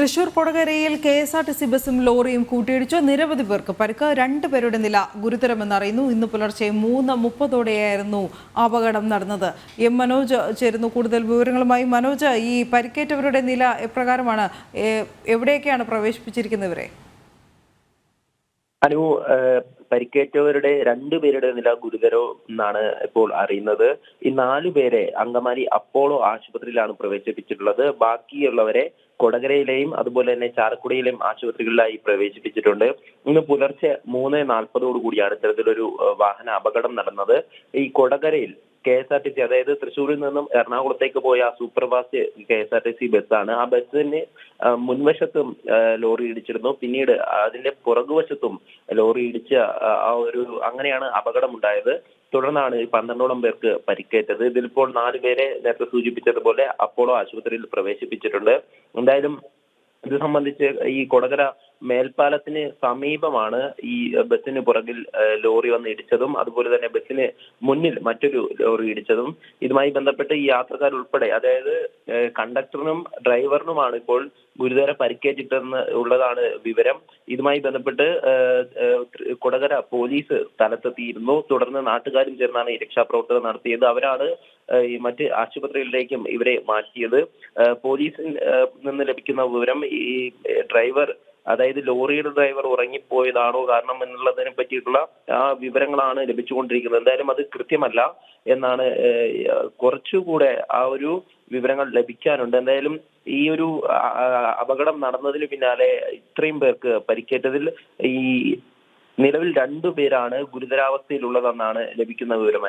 Thrissur കൊടകരയിൽ KSRTC ബസും ലോറിയും കൂട്ടിയിടിച്ചു. നിരവധി പേർക്ക് പരിക്ക്. 2 പേരുടെ നില ഗുരുതരമെന്ന് അറിയുന്നു. ഇന്ന് പുലർച്ചെ 3:30ഓടെയായിരുന്നു അപകടം നടന്നത്. എം മനോജ് ചേരുന്നു കൂടുതൽ വിവരങ്ങളുമായി. മനോജ്, ഈ പരിക്കേറ്റവരുടെ നില എപ്രകാരമാണ്? എവിടേക്കാണ് പ്രവേശിപ്പിച്ചിരിക്കുന്നവരെ? പരിക്കേറ്റവരുടെ 2 പേരുടെ നില ഗുരുതരം എന്നാണ് ഇപ്പോൾ അറിയുന്നത്. ഈ 4 പേരെ അങ്കമാലി അപ്പോളോ ആശുപത്രിയിലാണ് പ്രവേശിപ്പിച്ചിട്ടുള്ളത്. ബാക്കിയുള്ളവരെ കൊടകരയിലെയും അതുപോലെ തന്നെ ചാലക്കുടിയിലെയും ആശുപത്രികളിലായി പ്രവേശിപ്പിച്ചിട്ടുണ്ട്. ഇന്ന് പുലർച്ചെ 3:40 കൂടിയാണ് ഇത്തരത്തിലൊരു വാഹന അപകടം നടന്നത്. ഈ കൊടകരയിൽ KSRTC, അതായത് തൃശ്ശൂരിൽ നിന്നും എറണാകുളത്തേക്ക് പോയ സൂപ്പർഫാസ്റ്റ് KSRTC ബസ്സാണ്. ആ ബസ്സിന് മുൻവശത്തും ലോറി ഇടിച്ചിരുന്നു. പിന്നീട് അതിന്റെ പുറകുവശത്തും ലോറി ഇടിച്ച അങ്ങനെയാണ് അപകടമുണ്ടായത്. തുടർന്നാണ് 12ഓളം പേർക്ക് പരിക്കേറ്റത്. ഇതിലിപ്പോൾ 4 പേരെ നേരത്തെ സൂചിപ്പിച്ചതുപോലെ അപ്പോളോ ആശുപത്രിയിൽ പ്രവേശിപ്പിച്ചിട്ടുണ്ട്. എന്തായാലും ഇത് സംബന്ധിച്ച് ഈ കൊടകര മേൽപ്പാലത്തിന് സമീപമാണ് ഈ ബസ്സിന് പുറകിൽ ലോറി വന്ന് ഇടിച്ചതും അതുപോലെ തന്നെ ബസ്സിന് മുന്നിൽ മറ്റൊരു ലോറി ഇടിച്ചതും. ഇതുമായി ബന്ധപ്പെട്ട് ഈ യാത്രക്കാരുൾപ്പെടെ, അതായത് കണ്ടക്ടറിനും ഡ്രൈവറിനുമാണ് ഇപ്പോൾ ഗുരുതര പരിക്കേറ്റിട്ടെന്ന് ഉള്ളതാണ് വിവരം. ഇതുമായി ബന്ധപ്പെട്ട് കൊടകര പോലീസ് സ്ഥലത്തെത്തിയിരുന്നു. തുടർന്ന് നാട്ടുകാരും ചേർന്നാണ് ഈ രക്ഷാപ്രവർത്തനം നടത്തിയത്. അവരാണ് ഈ മറ്റ് ആശുപത്രികളിലേക്കും ഇവരെ മാറ്റിയത്. പോലീസിൽ നിന്ന് ലഭിക്കുന്ന വിവരം, ഈ ഡ്രൈവർ, അതായത് ലോറിയുടെ ഡ്രൈവർ ഉറങ്ങിപ്പോയതാണോ കാരണം എന്നുള്ളതിനെ പറ്റിയിട്ടുള്ള വിവരങ്ങളാണ് ലഭിച്ചുകൊണ്ടിരിക്കുന്നത്. എന്തായാലും അത് കൃത്യമല്ല എന്നാണ്, കുറച്ചുകൂടെ ആ ഒരു വിവരങ്ങൾ ലഭിക്കാനുണ്ട്. എന്തായാലും ഈ ഒരു അപകടം നടന്നതിന് പിന്നാലെ ഇത്രയും പേർക്ക് പരിക്കേറ്റതിൽ ഈ നിലവിൽ 2 പേരാണ് ഗുരുതരാവസ്ഥയിലുള്ളതെന്നാണ് ലഭിക്കുന്ന വിവരം.